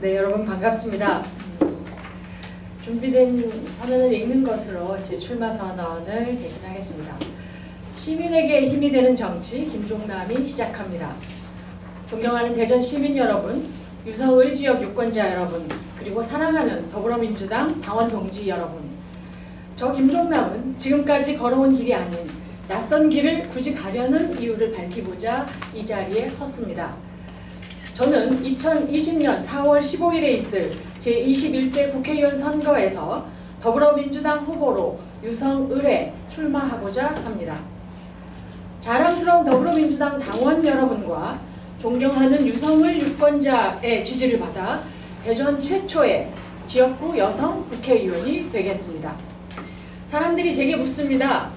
네, 여러분 반갑습니다. 준비된 사면을 읽는 것으로 제 출마 선언을 대신하겠습니다. 시민에게 힘이 되는 정치, 김종남이 시작합니다. 존경하는 대전 시민 여러분, 유성을 지역 유권자 여러분, 그리고 사랑하는 더불어민주당 당원 동지 여러분, 저 김종남은 지금까지 걸어온 길이 아닌 낯선 길을 굳이 가려는 이유를 밝히고자 이 자리에 섰습니다. 저는 2020년 4월 15일에 있을 제21대 국회의원 선거에서 더불어민주당 후보로 유성을에 출마하고자 합니다. 자랑스러운 더불어민주당 당원 여러분과 존경하는 유성을 유권자의 지지를 받아 대전 최초의 지역구 여성 국회의원이 되겠습니다. 사람들이 제게 묻습니다.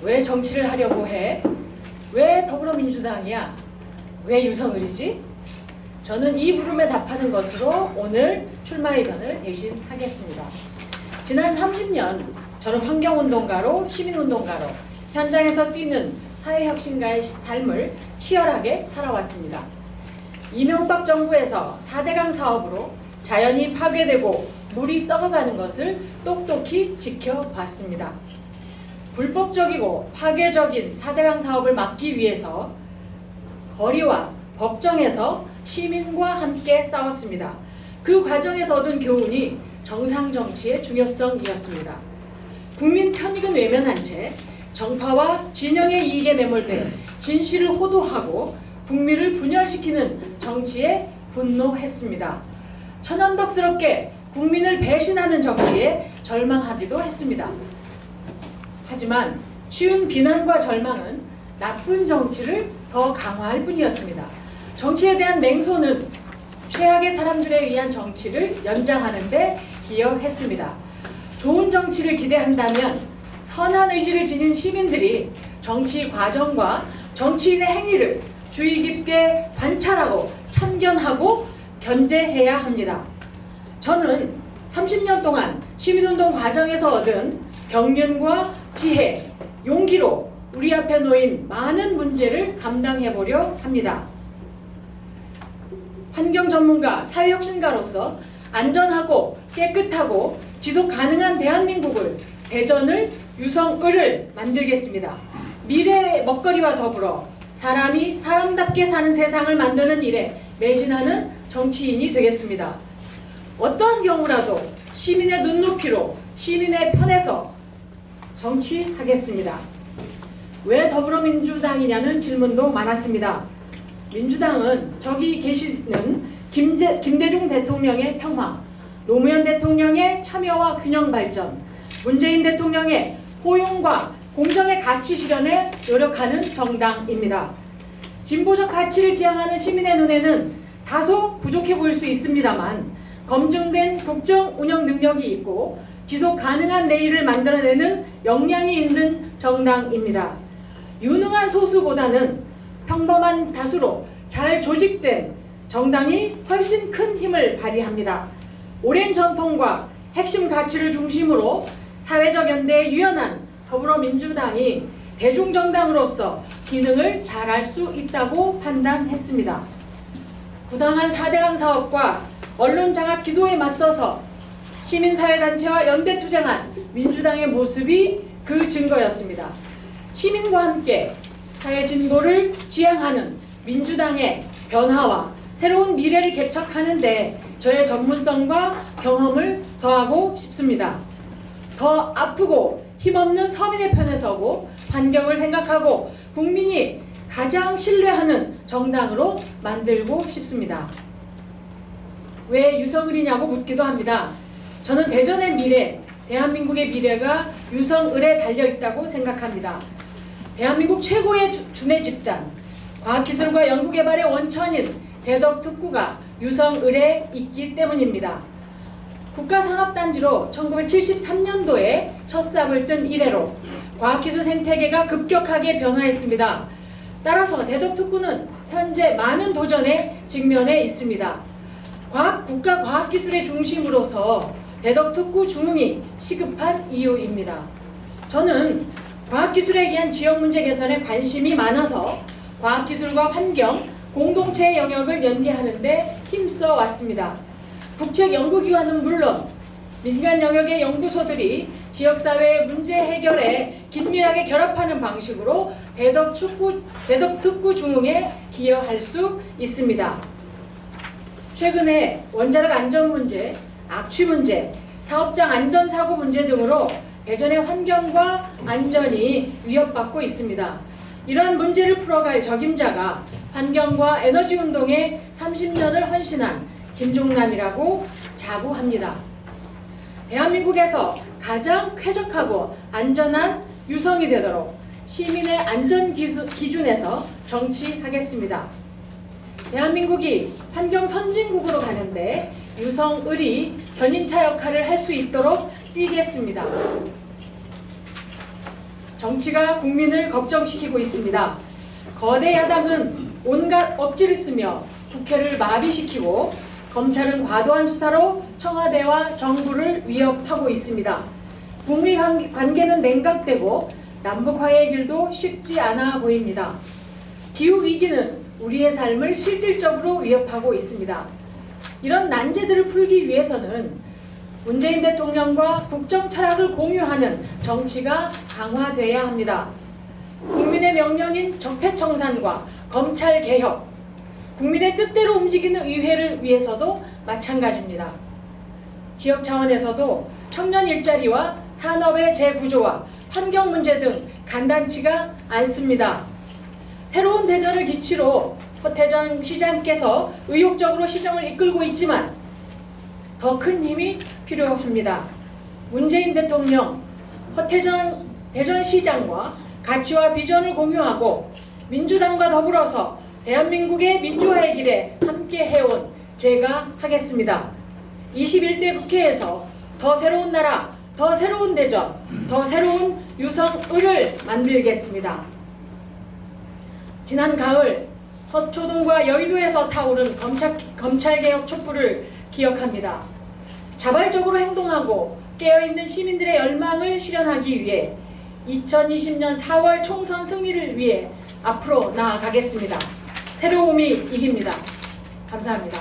왜 정치를 하려고 해? 왜 더불어민주당이야? 왜 유성을이지? 저는 이 물음에 답하는 것으로 오늘 출마의견을 대신하겠습니다. 지난 30년 저는 환경운동가로 시민운동가로 현장에서 뛰는 사회혁신가의 삶을 치열하게 살아왔습니다. 이명박 정부에서 4대강 사업으로 자연이 파괴되고 물이 썩어가는 것을 똑똑히 지켜봤습니다. 불법적이고 파괴적인 4대강 사업을 막기 위해서 거리와 법정에서 시민과 함께 싸웠습니다. 그 과정에서 얻은 교훈이 정상정치의 중요성이었습니다. 국민 편익은 외면한 채 정파와 진영의 이익에 매몰돼 진실을 호도하고 국민을 분열시키는 정치에 분노했습니다. 천연덕스럽게 국민을 배신하는 정치에 절망하기도 했습니다. 하지만 쉬운 비난과 절망은 나쁜 정치를 더 강화할 뿐이었습니다. 정치에 대한 맹소는 최악의 사람들에 의한 정치를 연장하는 데 기여했습니다. 좋은 정치를 기대한다면 선한 의지를 지닌 시민들이 정치 과정과 정치인의 행위를 주의 깊게 관찰하고 참견하고 견제해야 합니다. 저는 30년 동안 시민운동 과정에서 얻은 경륜과 지혜, 용기로 우리 앞에 놓인 많은 문제를 감당해보려 합니다. 환경 전문가, 사회혁신가로서 안전하고 깨끗하고 지속 가능한 대한민국을, 대전을, 유성을을 만들겠습니다. 미래의 먹거리와 더불어 사람이 사람답게 사는 세상을 만드는 일에 매진하는 정치인이 되겠습니다. 어떠한 경우라도 시민의 눈높이로 시민의 편에서 정치하겠습니다. 왜 더불어민주당이냐는 질문도 많았습니다. 민주당은 저기 계시는 김대중 대통령의 평화, 노무현 대통령의 참여와 균형 발전, 문재인 대통령의 포용과 공정의 가치 실현에 노력하는 정당입니다. 진보적 가치를 지향하는 시민의 눈에는 다소 부족해 보일 수 있습니다만 검증된 국정 운영 능력이 있고 지속 가능한 내일을 만들어내는 역량이 있는 정당입니다. 유능한 소수보다는 평범한 다수로 잘 조직된 정당이 훨씬 큰 힘을 발휘합니다. 오랜 전통과 핵심 가치를 중심으로 사회적 연대에 유연한 더불어민주당이 대중정당으로서 기능을 잘할 수 있다고 판단했습니다. 부당한 4대강 사업과 언론 장악 기도에 맞서서 시민사회단체와 연대투쟁한 민주당의 모습이 그 증거였습니다. 시민과 함께 사회 진보를 지향하는 민주당의 변화와 새로운 미래를 개척하는 데 저의 전문성과 경험을 더하고 싶습니다. 더 아프고 힘없는 서민의 편에 서고 환경을 생각하고 국민이 가장 신뢰하는 정당으로 만들고 싶습니다. 왜 유성을이냐고 묻기도 합니다. 저는 대전의 미래, 대한민국의 미래가 유성을에 달려있다고 생각합니다. 대한민국 최고의 두뇌 집단, 과학기술과 연구개발의 원천인 대덕특구가 유성을에 있기 때문입니다. 국가산업단지로 1973년도에 첫 삽을 뜬 이래로 과학기술 생태계가 급격하게 변화했습니다. 따라서 대덕특구는 현재 많은 도전에 직면해 있습니다. 국가 과학기술의 중심으로서 대덕특구 중흥이 시급한 이유입니다. 저는 과학기술에 의한 지역문제 개선에 관심이 많아서 과학기술과 환경, 공동체의 영역을 연계하는 데 힘써 왔습니다. 국책연구기관은 물론 민간 영역의 연구소들이 지역사회의 문제 해결에 긴밀하게 결합하는 방식으로 대덕특구 중흥에 기여할 수 있습니다. 최근에 원자력 안전 문제, 악취 문제, 사업장 안전사고 문제 등으로 대전의 환경과 안전이 위협받고 있습니다. 이러한 문제를 풀어갈 적임자가 환경과 에너지 운동에 30년을 헌신한 김종남이라고 자부합니다. 대한민국에서 가장 쾌적하고 안전한 유성이 되도록 시민의 안전 기준에서 정치하겠습니다. 대한민국이 환경 선진국으로 가는데 유성을이 견인차 역할을 할 수 있도록 뛰겠습니다. 정치가 국민을 걱정시키고 있습니다. 거대 야당은 온갖 억지를 쓰며 국회를 마비시키고 검찰은 과도한 수사로 청와대와 정부를 위협하고 있습니다. 북미 관계는 냉각되고 남북 화해의 길도 쉽지 않아 보입니다. 기후위기는 우리의 삶을 실질적으로 위협하고 있습니다. 이런 난제들을 풀기 위해서는 문재인 대통령과 국정 철학을 공유하는 정치가 강화돼야 합니다. 국민의 명령인 적폐청산과 검찰개혁, 국민의 뜻대로 움직이는 의회를 위해서도 마찬가지입니다. 지역 차원에서도 청년 일자리와 산업의 재구조와 환경 문제 등 간단치가 않습니다. 새로운 대전을 기치로 허태전 시장께서 의욕적으로 시정을 이끌고 있지만 더 큰 힘이 필요합니다. 문재인 대통령, 허태전 대전시장과 가치와 비전을 공유하고 민주당과 더불어서 대한민국의 민주화의 길에 함께 해온 제가 하겠습니다. 21대 국회에서 더 새로운 나라, 더 새로운 대전, 더 새로운 유성을을 만들겠습니다. 지난 가을 서초동과 여의도에서 타오른 검찰개혁 촛불을 기억합니다. 자발적으로 행동하고 깨어있는 시민들의 열망을 실현하기 위해 2020년 4월 총선 승리를 위해 앞으로 나아가겠습니다. 새로움이 이깁니다. 감사합니다.